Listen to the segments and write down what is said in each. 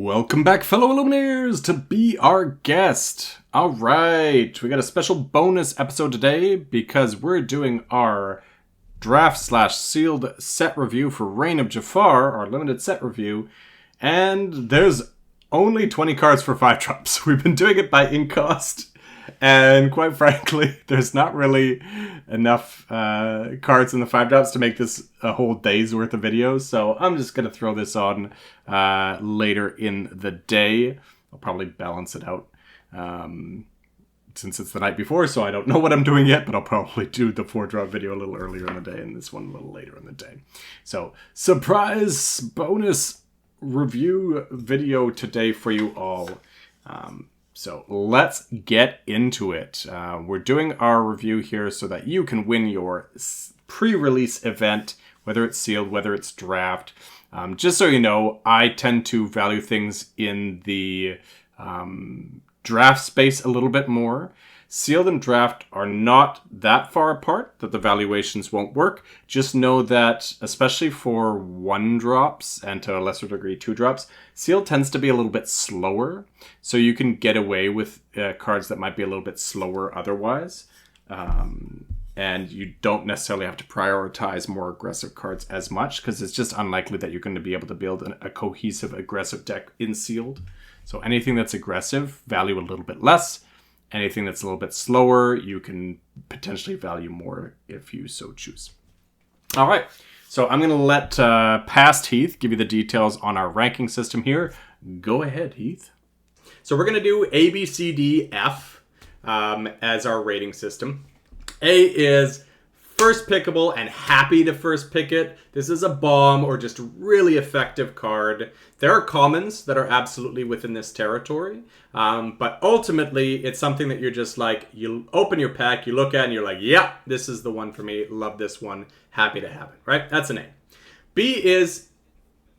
Welcome back, fellow Illumineers, to be our guest. Alright, we got a special bonus episode today because we're doing our draft/sealed set review for Reign of Jafar, our limited set review, and there's only 20 cards for 5 drops. We've been doing it by ink cost, and quite frankly, there's not really enough cards in the 5 drops to make this a whole day's worth of videos, so I'm just going to throw this on later in the day. I'll probably balance it out since it's the night before, so I don't know what I'm doing yet, but I'll probably do the 4-drop video a little earlier in the day and this one a little later in the day. So, surprise bonus review video today for you all. So let's get into it. We're doing our review here so that you can win your pre-release event, whether it's sealed, whether it's draft. Just so you know, I tend to value things in the draft space a little bit more. Sealed and draft are not that far apart that the valuations won't work. Just know that, especially for 1-drops and to a lesser degree 2-drops, sealed tends to be a little bit slower. So you can get away with cards that might be a little bit slower otherwise. And you don't necessarily have to prioritize more aggressive cards as much because it's just unlikely that you're going to be able to build a cohesive aggressive deck in sealed. So anything that's aggressive, value a little bit less. Anything that's a little bit slower, you can potentially value more if you so choose. All right, so I'm going to let past Heath give you the details on our ranking system here. Go ahead, Heath. So we're going to do A, B, C, D, F as our rating system. A is first pickable and happy to first pick it. This is a bomb or just really effective card. There are commons that are absolutely within this territory. But ultimately, it's something that you're just like, you open your pack, you look at it, and you're like, yeah, this is the one for me. Love this one. Happy to have it, right? That's an A. B is,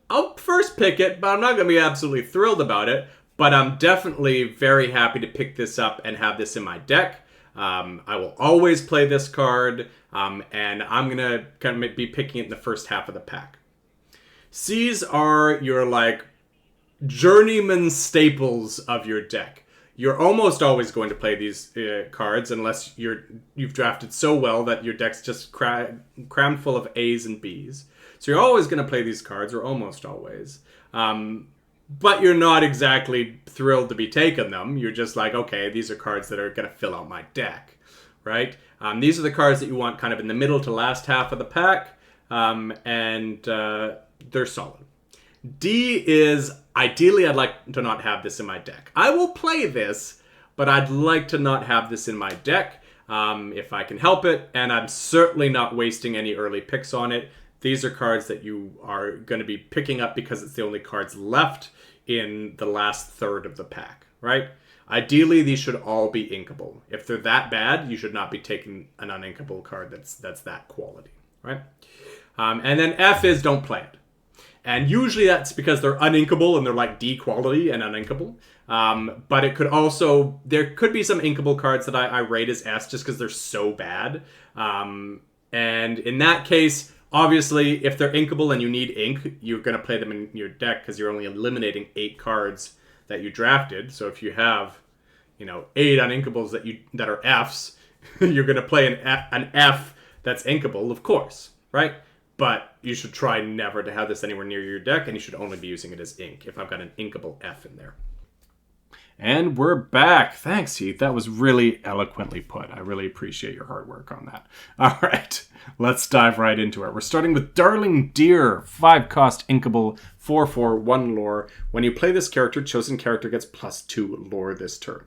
I'll first pick it, but I'm not going to be absolutely thrilled about it. But I'm definitely very happy to pick this up and have this in my deck. I will always play this card, and I'm going to kind of be picking it in the first half of the pack. C's are your, like, journeyman staples of your deck. You're almost always going to play these cards unless you've drafted so well that your deck's just crammed full of A's and B's. So you're always going to play these cards, or almost always. But you're not exactly thrilled to be taking them. You're just like, okay, these are cards that are going to fill out my deck, right? These are the cards that you want kind of in the middle to last half of the pack, and they're solid. D is, ideally, I'd like to not have this in my deck. I will play this, but I'd like to not have this in my deck if I can help it, and I'm certainly not wasting any early picks on it. These are cards that you are going to be picking up because it's the only cards left in the last third of the pack, right? Ideally, these should all be inkable. If they're that bad, you should not be taking an uninkable card that's that quality, right? And then F is don't play it. And usually that's because they're uninkable and they're like D quality and uninkable. But it could also, there could be some inkable cards that I rate as S just because they're so bad. And in that case, obviously, if they're inkable and you need ink, you're going to play them in your deck because you're only eliminating 8 cards that you drafted. So if you have, 8 uninkables that are Fs, you're going to play an F that's inkable, of course, right? But you should try never to have this anywhere near your deck, and you should only be using it as ink if I've got an inkable F in there. And we're back. Thanks, Heath. That was really eloquently put. I really appreciate your hard work on that. All right, let's dive right into it. We're starting with Darling Deer, 5-cost inkable, 4/4, 1 lore. When you play this character, chosen character gets +2 lore this turn.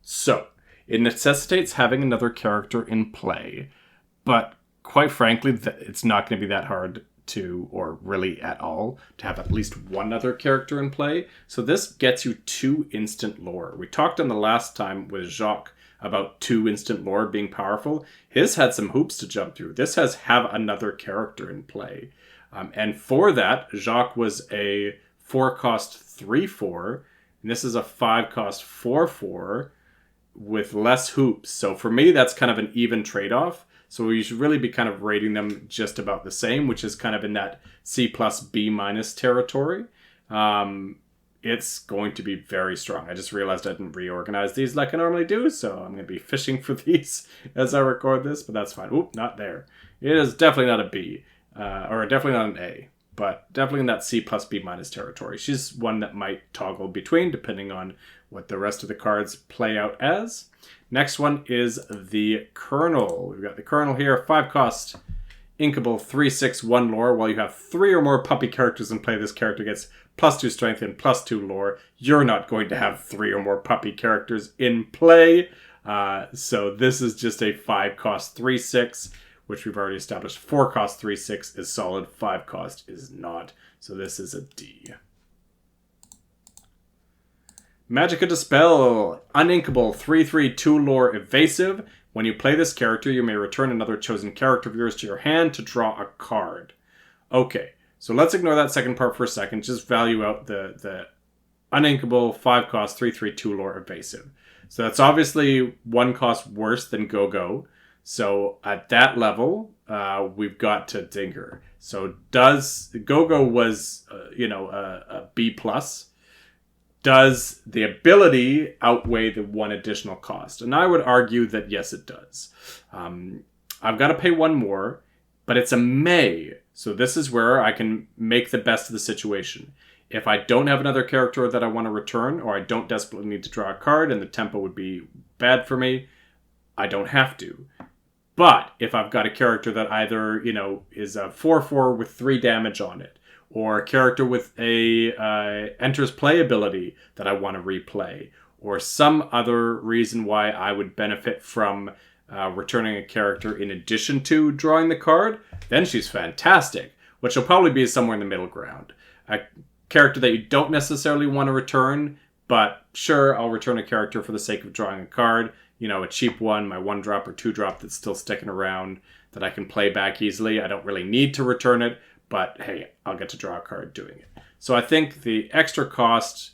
So, it necessitates having another character in play, but quite frankly, it's not going to be that hard to, or really at all, to have at least one other character in play. So this gets you 2 instant lore. We talked on the last time with Jacques about 2 instant lore being powerful. His had some hoops to jump through. This has have another character in play. And for that, Jacques was a 4-cost 3/4, and this is a 5-cost 4/4 with less hoops. So for me, that's kind of an even trade-off. So you should really be kind of rating them just about the same, which is kind of in that C plus B minus territory. it's going to be very strong. I just realized I didn't reorganize these like I normally do, so I'm going to be fishing for these as I record this, but that's fine. Oop, not there. It is definitely not a B, or definitely not an A, but definitely in that C plus B minus territory. She's one that might toggle between, depending on what the rest of the cards play out as. Next one is the Colonel. We've got the Colonel here, 5 cost, Inkable, 3/6/1 lore. While you have 3 or more puppy characters in play, this character gets +2 strength and +2 lore. You're not going to have 3 or more puppy characters in play. So this is just a 5 cost 3/6, which we've already established. 4 cost 3/6 is solid, 5 cost is not. So this is a D. Magicka Dispel, uninkable, 3/3/2 lore evasive. When you play this character, you may return another chosen character of yours to your hand to draw a card. Okay, so let's ignore that second part for a second. Just value out the uninkable, 5 cost, 3/3/2 lore evasive. So that's obviously 1 cost worse than Go-Go. So at that level, we've got to dinker. So does Go-Go was, a B plus? Does the ability outweigh the 1 additional cost? And I would argue that yes, it does. I've got to pay 1 more, but it's a may. So this is where I can make the best of the situation. If I don't have another character that I want to return, or I don't desperately need to draw a card and the tempo would be bad for me, I don't have to. But if I've got a character that either, is a 4/4 with 3 damage on it, or a character with a enters play ability that I want to replay, or some other reason why I would benefit from returning a character in addition to drawing the card, then she's fantastic, which will probably be somewhere in the middle ground. A character that you don't necessarily want to return, but sure, I'll return a character for the sake of drawing a card. A cheap one, my 1-drop or 2-drop that's still sticking around that I can play back easily. I don't really need to return it, but hey, I'll get to draw a card doing it. So I think the extra cost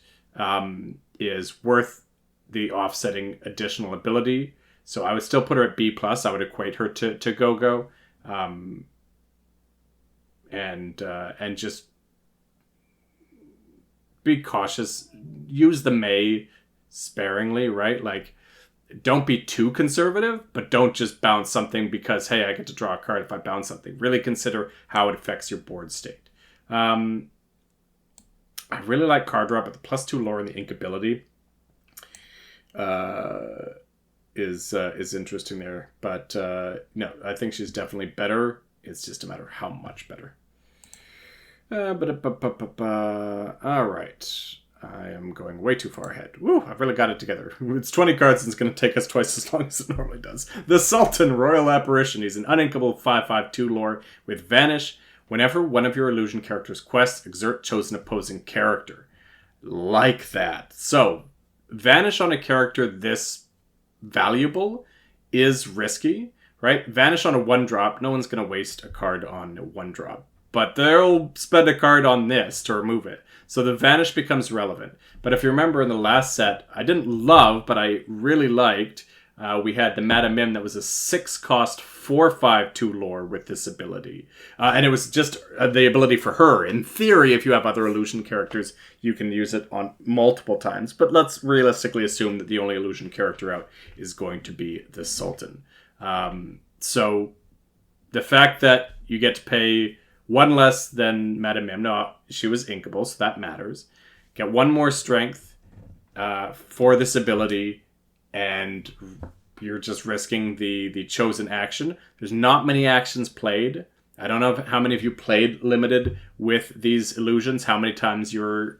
is worth the offsetting additional ability. So I would still put her at B+. I would equate her to Go-Go. And just be cautious. Use the may sparingly, right? Like, don't be too conservative, but don't just bounce something because, hey, I get to draw a card if I bounce something. Really consider how it affects your board state. I really like card draw, but the +2 lore and the ink ability is interesting there. But no, I think she's definitely better. It's just a matter of how much better. All right. I am going way too far ahead. Woo, I've really got it together. It's 20 cards and it's going to take us twice as long as it normally does. The Sultan, Royal Apparition. He's an uninkable 5/5/2 lore with Vanish. Whenever one of your illusion character's quests, exert chosen opposing character. Like that. So, Vanish on a character this valuable is risky, right? Vanish on a 1-drop. No one's going to waste a card on a 1-drop. But they'll spend a card on this to remove it. So the Vanish becomes relevant. But if you remember in the last set, I didn't love, but I really liked, we had the Eminem that was a 6 cost 4/5/2 lore with this ability. And it was just the ability for her. In theory, if you have other illusion characters, you can use it on multiple times. But let's realistically assume that the only illusion character out is going to be the Sultan. So the fact that you get to pay 1 less than Madame Mim. No, she was inkable, so that matters. Get 1 more strength for this ability, and you're just risking the chosen action. There's not many actions played. I don't know how many of you played Limited with these illusions, how many times your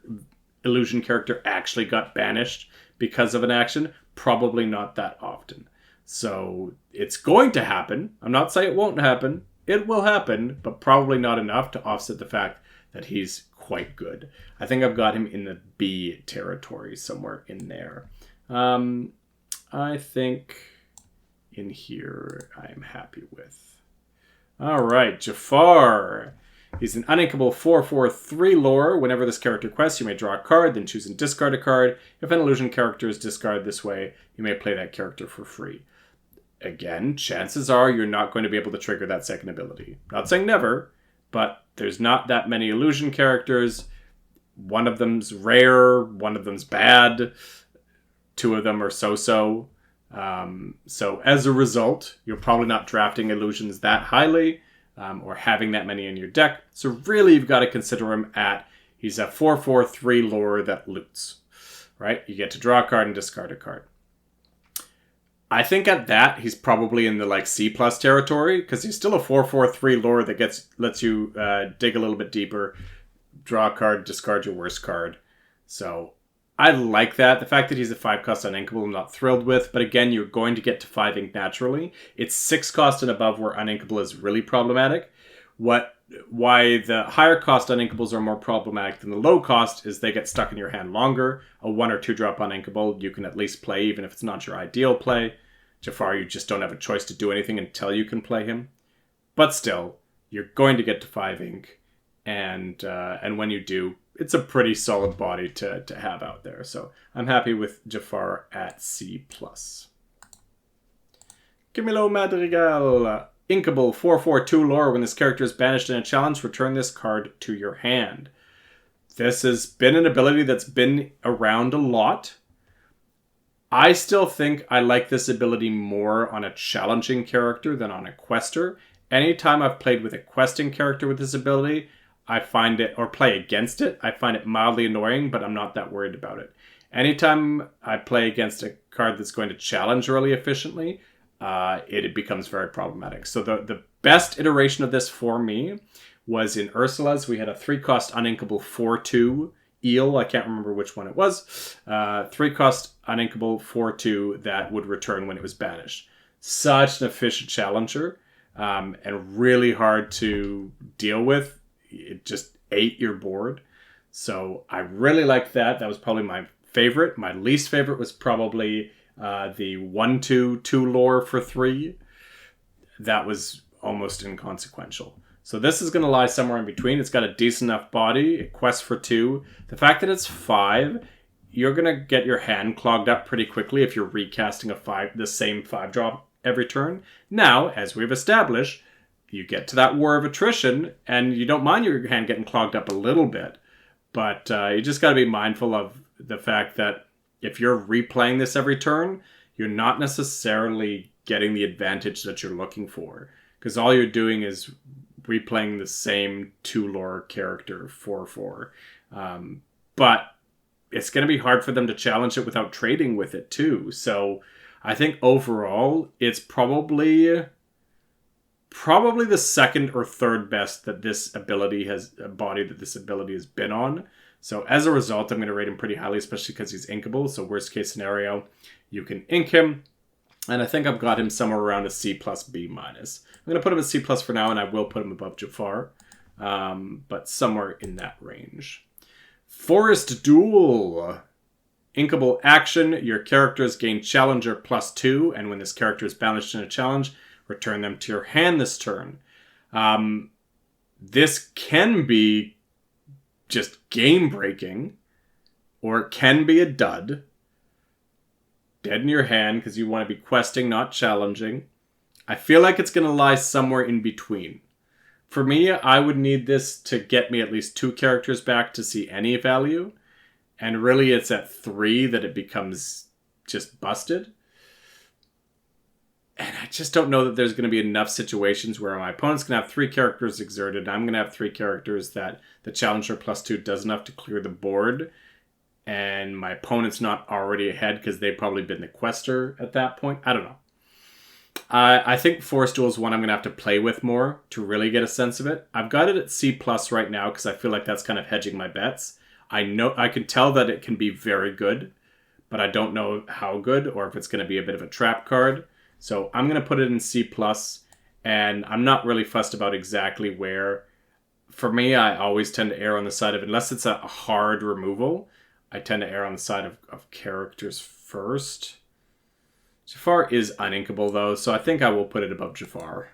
illusion character actually got banished because of an action. Probably not that often. So it's going to happen. I'm not saying it won't happen. It will happen, but probably not enough to offset the fact that he's quite good. I think I've got him in the B territory, somewhere in there. I think in here I'm happy with. All right, Jafar. He's an uninkable 4/4/3 lore. Whenever this character quests, you may draw a card, then choose and discard a card. If an illusion character is discarded this way, you may play that character for free. Again, chances are you're not going to be able to trigger that second ability. Not saying never, but there's not that many illusion characters. one of them's rare, one of them's bad, two of them are so-so. So as a result, you're probably not drafting illusions that highly, or having that many in your deck. So really, you've got to consider him he's a 4/4/3 lore that loots, right? You get to draw a card and discard a card. I think at that, he's probably in the like C+ territory, because he's still a 4/4/3 lore that lets you dig a little bit deeper, draw a card, discard your worst card. So I like that. The fact that he's a 5-cost uninkable, I'm not thrilled with. But again, you're going to get to 5 ink naturally. It's 6-cost and above where uninkable is really problematic. Why the higher cost uninkables are more problematic than the low cost is they get stuck in your hand longer. A 1 or 2 drop uninkable you can at least play, even if it's not your ideal play. Jafar, you just don't have a choice to do anything until you can play him. But still, you're going to get to 5 ink. And when you do, it's a pretty solid body to have out there. So I'm happy with Jafar at C+. Camilo Madrigal. Inkable 4/4/2 lore. When this character is banished in a challenge, return this card to your hand. This has been an ability that's been around a lot. I still think I like this ability more on a challenging character than on a quester. Anytime I've played with a questing character with this ability, I find it, or play against it, I find it mildly annoying, but I'm not that worried about it. Anytime I play against a card that's going to challenge really efficiently, it becomes very problematic. So the best iteration of this for me was in Ursula's. We had a 3-cost uninkable 4/2 eel. I can't remember which one it was. 3-cost uninkable 4/2 that would return when it was banished. Such an efficient challenger, and really hard to deal with. It just ate your board. So I really liked that. That was probably my favorite. My least favorite was probably the 1/2/2 lore for 3. That was almost inconsequential. So this is going to lie somewhere in between. It's got a decent enough body. It quests for 2. The fact that it's 5, you're going to get your hand clogged up pretty quickly if you're recasting the same 5-drop every turn. Now, as we've established, you get to that war of attrition, and you don't mind your hand getting clogged up a little bit. But you just got to be mindful of the fact that if you're replaying this every turn, you're not necessarily getting the advantage that you're looking for. Because all you're doing is replaying the same 2-lore character 4/4. But it's going to be hard for them to challenge it without trading with it too. So I think overall, it's probably the second or third best that this ability has been on. So as a result, I'm going to rate him pretty highly, especially because he's inkable. So worst case scenario, you can ink him. And I think I've got him somewhere around a C+, B-. I'm going to put him at C+ for now, and I will put him above Jafar. But somewhere in that range. Forest Duel. Inkable action. Your characters gain Challenger +2. And when this character is banished in a challenge, return them to your hand this turn. This can be just game-breaking, or it can be a dud. Dead in your hand, because you want to be questing, not challenging. I feel like it's going to lie somewhere in between. For me, I would need this to get me at least 2 characters back to see any value. And really, it's at 3 that it becomes just busted. And I just don't know that there's going to be enough situations where my opponent's going to have 3 characters exerted. I'm going to have 3 characters that the Challenger +2 does enough to clear the board. And my opponent's not already ahead because they've probably been the quester at that point. I don't know. I think Forest Duel is one I'm going to have to play with more to really get a sense of it. I've got it at C+ right now because I feel like that's kind of hedging my bets. I can tell that it can be very good, but I don't know how good or if it's going to be a bit of a trap card. So I'm going to put it in C+, and I'm not really fussed about exactly where. For me, I always tend to err on the side of, unless it's a hard removal, I tend to err on the side of characters first. Jafar is uninkable, though, so I think I will put it above Jafar.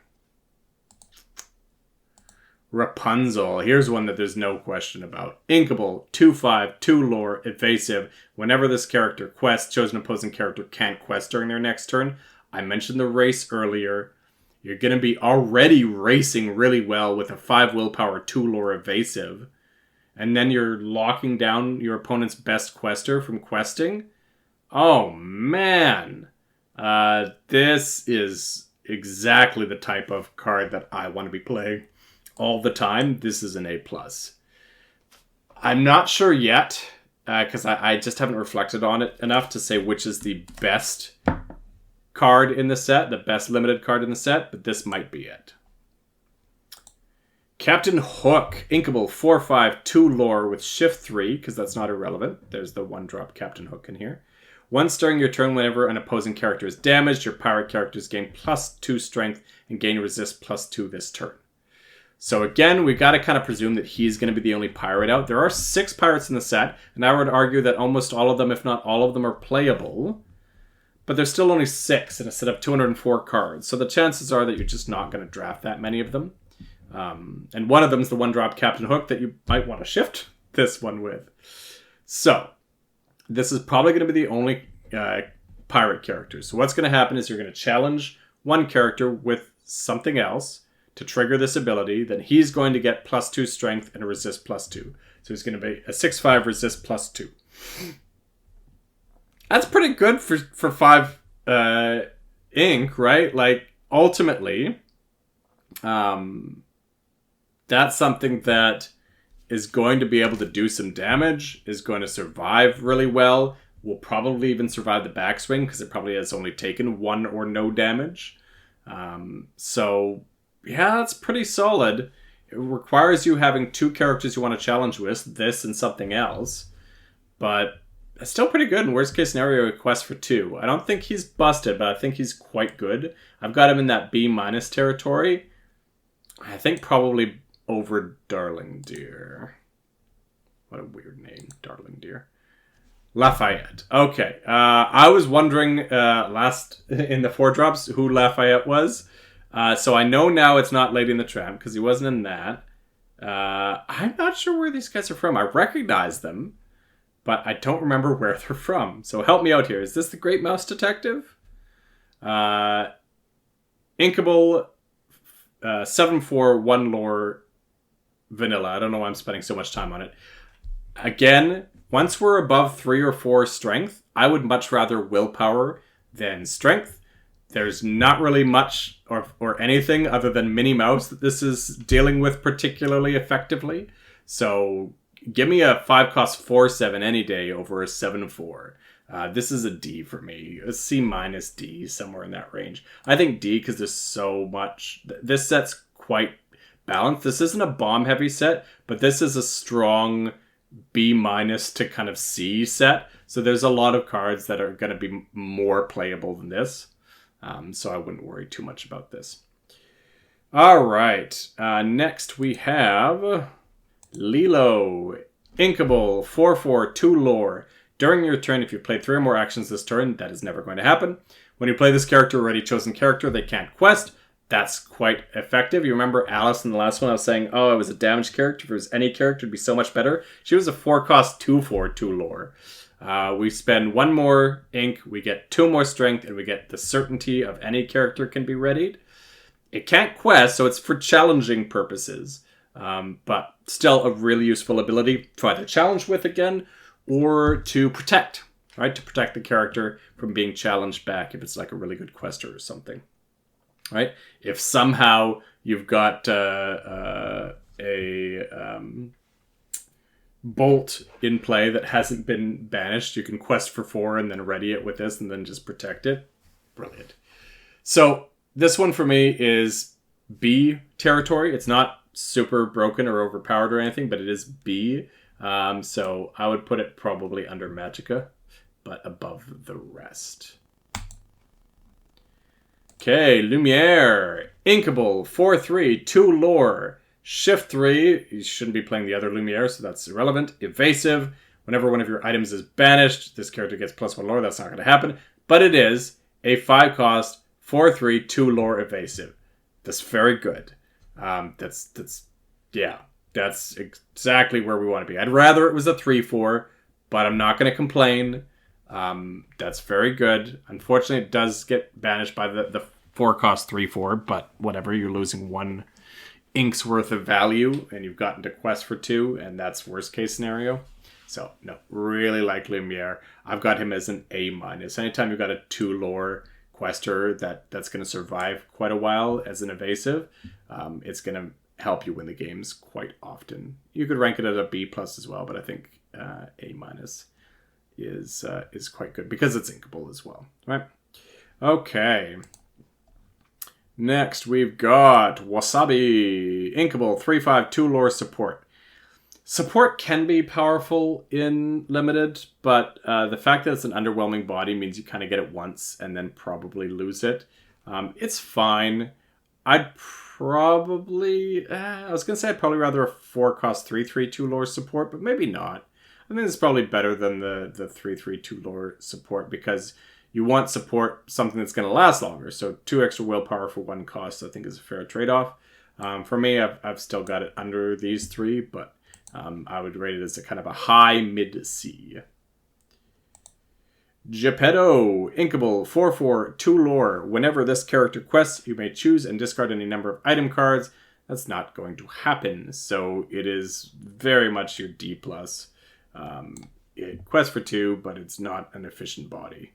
Rapunzel. Here's one that there's no question about. Inkable, 2/5, 2 lore, evasive. Whenever this character quests, chosen opposing character can't quest during their next turn. I mentioned the race earlier. You're going to be already racing really well with a 5 willpower, 2 lore evasive. and then you're locking down your opponent's best quester from questing. Oh, man. This is exactly the type of card that I want to be playing all the time. This is an A+. I'm not sure yet, because I just haven't reflected on it enough to say which is the best card in the set, the best limited card in the set, but this might be it. Captain Hook, inkable 4/5, 2 lore with shift 3, because that's not irrelevant. There's the 1-drop Captain Hook in here. Once during your turn, whenever an opposing character is damaged, your pirate characters gain +2 strength and gain resist +2 this turn. So again, we got to kind of presume that he's going to be the only pirate out. There are 6 pirates in the set, and I would argue that almost all of them, if not all of them, are playable. But there's still only 6 in a set of 204 cards. So the chances are that you're just not going to draft that many of them. And one of them is the 1-drop Captain Hook that you might want to shift this one with. So this is probably going to be the only pirate character. So what's going to happen is you're going to challenge one character with something else to trigger this ability. Then he's going to get +2 strength and a resist +2. So he's going to be a 6/5 resist +2. That's pretty good for 5 ink, right? Like, ultimately, that's something that is going to be able to do some damage, is going to survive really well, will probably even survive the backswing because it probably has only taken 1 or no damage. So, yeah, that's pretty solid. It requires you having 2 characters you want to challenge with, this and something else. But it's still pretty good in worst case scenario, a quest for 2. I don't think he's busted, but I think he's quite good. I've got him in that B- territory. I think probably over Darling Deer. What a weird name, Darling Deer. Lafayette. Okay. I was wondering last in the 4-drops who Lafayette was. So I know now it's not Lady and the Tramp because he wasn't in that. I'm not sure where these guys are from. I recognize them, but I don't remember where they're from. So help me out here. Is this the Great Mouse Detective? Inkable 7/4, 1 lore, vanilla. I don't know why I'm spending so much time on it. Again, once we're above 3 or 4 strength, I would much rather willpower than strength. There's not really much or anything other than Minnie Mouse that this is dealing with particularly effectively. So give me a 5-cost 4/7 any day over a 7/4. This is a D for me. A C- D, somewhere in that range. I think D because there's so much. This set's quite balanced. This isn't a bomb-heavy set, but this is a strong B- to kind of C set. So there's a lot of cards that are going to be more playable than this. So I wouldn't worry too much about this. All right. Next we have Lilo. Inkable 4/4, 2 lore. During your turn, if you play 3 or more actions this turn, that is never going to happen. When you play this character, already chosen character, they can't quest. That's quite effective. You remember Alice in the last one? I was saying, oh, it was a damaged character. If it was any character, it'd be so much better. She was a 4-cost 2/4, 2 lore. We spend 1 more ink, we get 2 more strength, and we get the certainty of any character can be readied. It can't quest, so it's for challenging purposes. But still a really useful ability to either challenge with again, or to protect, right? To protect the character from being challenged back if it's like a really good quester or something, right? If somehow you've got a bolt in play that hasn't been banished, you can quest for 4 and then ready it with this and then just protect it. Brilliant. So this one for me is B territory. It's not super broken or overpowered or anything, but it is B. So I would put it probably under Magicka, but above the rest. Okay, Lumiere. Inkable 4/3, 2 lore. Shift 3. You shouldn't be playing the other Lumiere, so that's irrelevant. Evasive. Whenever one of your items is banished, this character gets +1 lore. That's not going to happen. But it is a 5-cost 4/3, 2 lore evasive. That's very good. That's exactly where we want to be. I'd rather it was a 3/4, but I'm not going to complain. That's very good. Unfortunately, it does get banished by the 4-cost 3/4, but whatever, you're losing 1 inks worth of value, and you've gotten to quest for 2, and that's worst case scenario. So, no, really like Lumiere. I've got him as an A-. Anytime you've got a 2 lore quester that's going to survive quite a while as an evasive, it's going to help you win the games quite often. You could rank it at a B+ as well, but I think A- is quite good because it's inkable as well, right? Okay. Next, we've got Wasabi, inkable, 3/5, 2 lore support. Support can be powerful in Limited, but the fact that it's an underwhelming body means you kind of get it once and then probably lose it. It's fine. I'd probably... I was going to say I'd probably rather a 4-cost 3/3, 2 lore support, but maybe not. I think it's probably better than the 3/3, 2 lore support because you want support, something that's going to last longer. So 2 extra willpower for 1 cost, I think, is a fair trade-off. For me, I've still got it under these 3, but I would rate it as a kind of a high mid-C. Geppetto, inkable, 4/4, 2 lore. Whenever this character quests, you may choose and discard any number of item cards. That's not going to happen, so it is very much your D+. It quests for 2, but it's not an efficient body.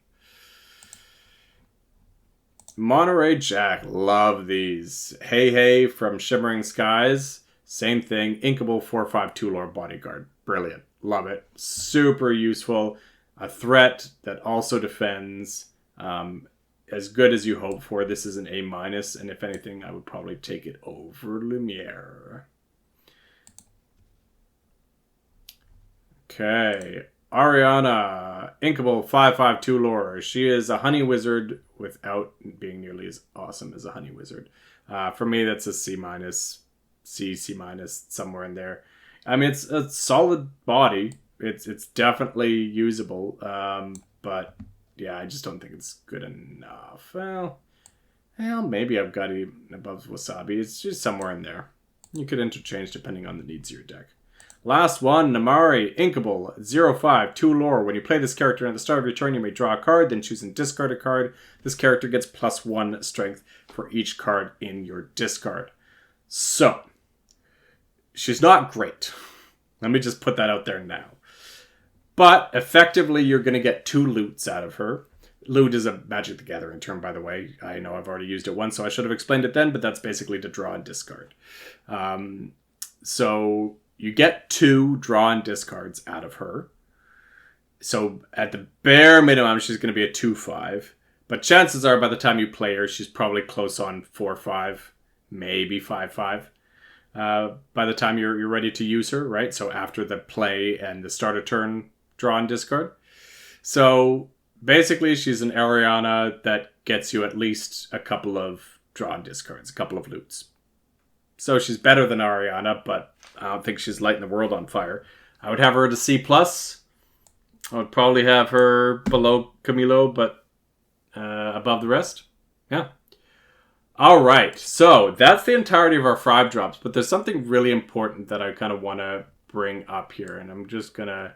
Monterey Jack, love these. Hey from Shimmering Skies, same thing. Inkable, 4/5, 2 lore bodyguard. Brilliant. Love it. Super useful. A threat that also defends. As good as you hope for. This is an A-, and if anything, I would probably take it over Lumiere. Okay. Ariana, inkable, 5/5, 2 lore. She is a honey wizard without being nearly as awesome as a honey wizard. For me, that's a C-, C-, somewhere in there. I mean, it's a solid body. It's definitely usable. But yeah, I just don't think it's good enough. Well, maybe I've got it above Wasabi. It's just somewhere in there. You could interchange depending on the needs of your deck. Last one, Namari, inkable, 0/5, 2 lore. When you play this character at the start of your turn, you may draw a card, then choose and discard a card. This character gets +1 strength for each card in your discard. So, she's not great. Let me just put that out there now. But, effectively, you're going to get 2 loots out of her. Loot is a Magic the Gathering term, by the way. I know I've already used it once, so I should have explained it then, but that's basically to draw and discard. So... you get 2 draw and discards out of her. So at the bare minimum, she's going to be a 2/5. But chances are by the time you play her, she's probably close on 4/5, maybe 5/5. By the time you're ready to use her, right? So after the play and the start of turn, draw and discard. So basically, she's an Ariana that gets you at least a couple of draw and discards, a couple of loots. So she's better than Ariana, but I don't think she's lighting the world on fire. I would have her at a C+. I would probably have her below Camilo, but above the rest. Yeah. All right. So that's the entirety of our 5 drops, but there's something really important that I kind of want to bring up here, and I'm just going to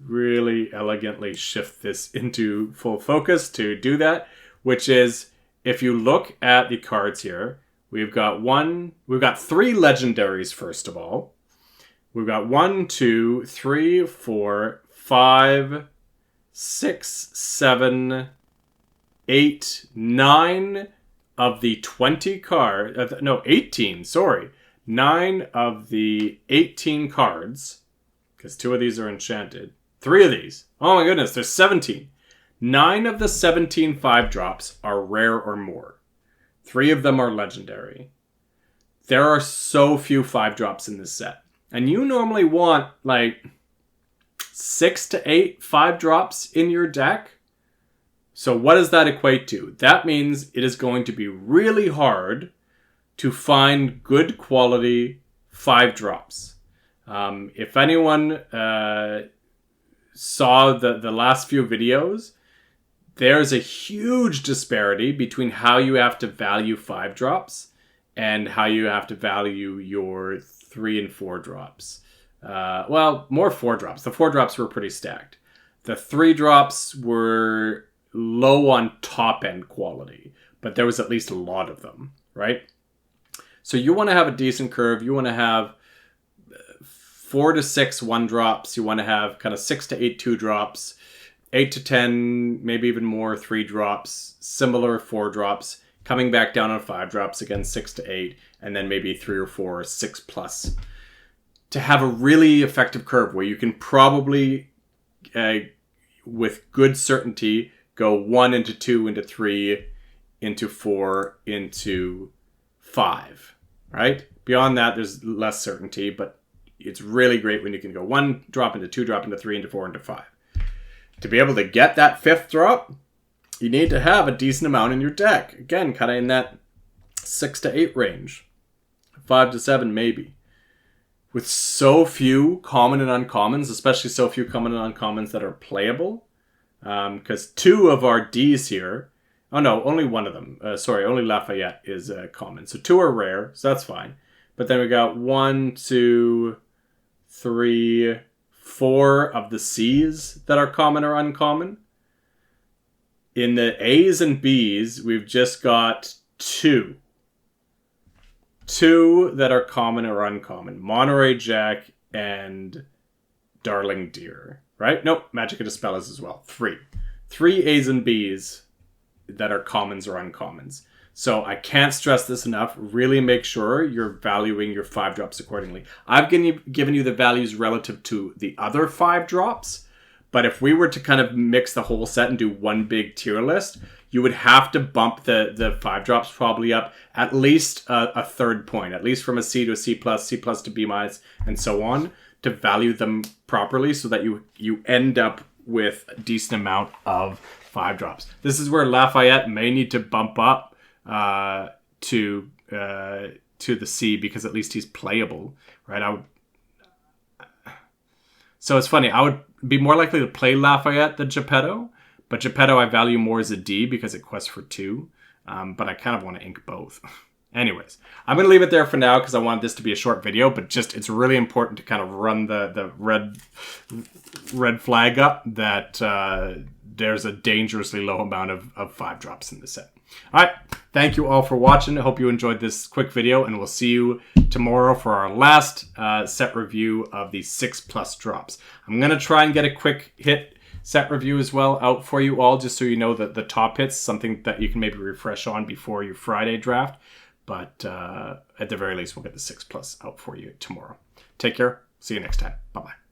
really elegantly shift this into full focus to do that, which is if you look at the cards here, we've got 3 legendaries, first of all. We've got 1, 2, 3, 4, 5, 6, 7, 8, 9 of the 20 cards. 18, sorry. 9 of the 18 cards, because 2 of these are enchanted. 3 of these. Oh my goodness, there's 17. 9 of the 17 5-drops are rare or more. 3 of them are legendary. There are so few 5-drops in this set. And you normally want, 6 to 8 5-drops in your deck. So what does that equate to? That means it is going to be really hard to find good quality 5-drops. If anyone saw the last few videos, there's a huge disparity between how you have to value 5-drops and how you have to value your 3 and 4 drops. More 4-drops. The 4-drops were pretty stacked. The 3-drops were low on top-end quality, but there was at least a lot of them, right? So you want to have a decent curve. You want to have 4 to 6 1-drops. You want to have kind of 6 to 8 2-drops, 8 to 10, maybe even more 3-drops, similar 4-drops, coming back down on 5-drops, again 6 to 8, and then maybe 3 or 4 6 plus. To have a really effective curve where you can probably, with good certainty, go 1 into 2 into 3 into 4 into 5, right? Beyond that, there's less certainty, but it's really great when you can go 1 drop into 2 drop into 3 into 4 into 5. To be able to get that 5th drop, you need to have a decent amount in your deck. Again, kind of in that 6 to 8 range. 5 to 7 maybe. With so few common and uncommons, especially so few common and uncommons that are playable. Because 2 of our Ds here... Oh no, only one of them. Only Lafayette is common. So 2 are rare, so that's fine. But then we got 1, 2, 3, 4 of the Cs that are common or uncommon. In the A's and B's, we've just got 2. 2 that are common or uncommon. Monterey Jack and Darling Deer. Right? Nope, Magic of Dispellers as well. 3. 3 A's and B's that are commons or uncommons. So I can't stress this enough. Really make sure you're valuing your 5-drops accordingly. I've given you the values relative to the other 5-drops. But if we were to kind of mix the whole set and do one big tier list, you would have to bump the 5-drops probably up at least a third point, at least from a C to a C plus, C plus to B minus, and so on, to value them properly so that you end up with a decent amount of 5-drops. This is where Lafayette may need to bump up to the C because at least he's playable, right? So it's funny. I would be more likely to play Lafayette than Geppetto, but Geppetto I value more as a D because it quests for 2. But I kind of want to ink both. Anyways, I'm going to leave it there for now because I want this to be a short video, but just it's really important to kind of run the red flag up that there's a dangerously low amount of 5-drops in the set. All right, thank you all for watching. I hope you enjoyed this quick video, and we'll see you tomorrow for our last set review of the 6+ drops. I'm going to try and get a quick hit set review as well out for you all, just so you know that the top hits, something that you can maybe refresh on before your Friday draft. But at the very least, we'll get the 6+ out for you tomorrow. Take care. See you next time. Bye-bye.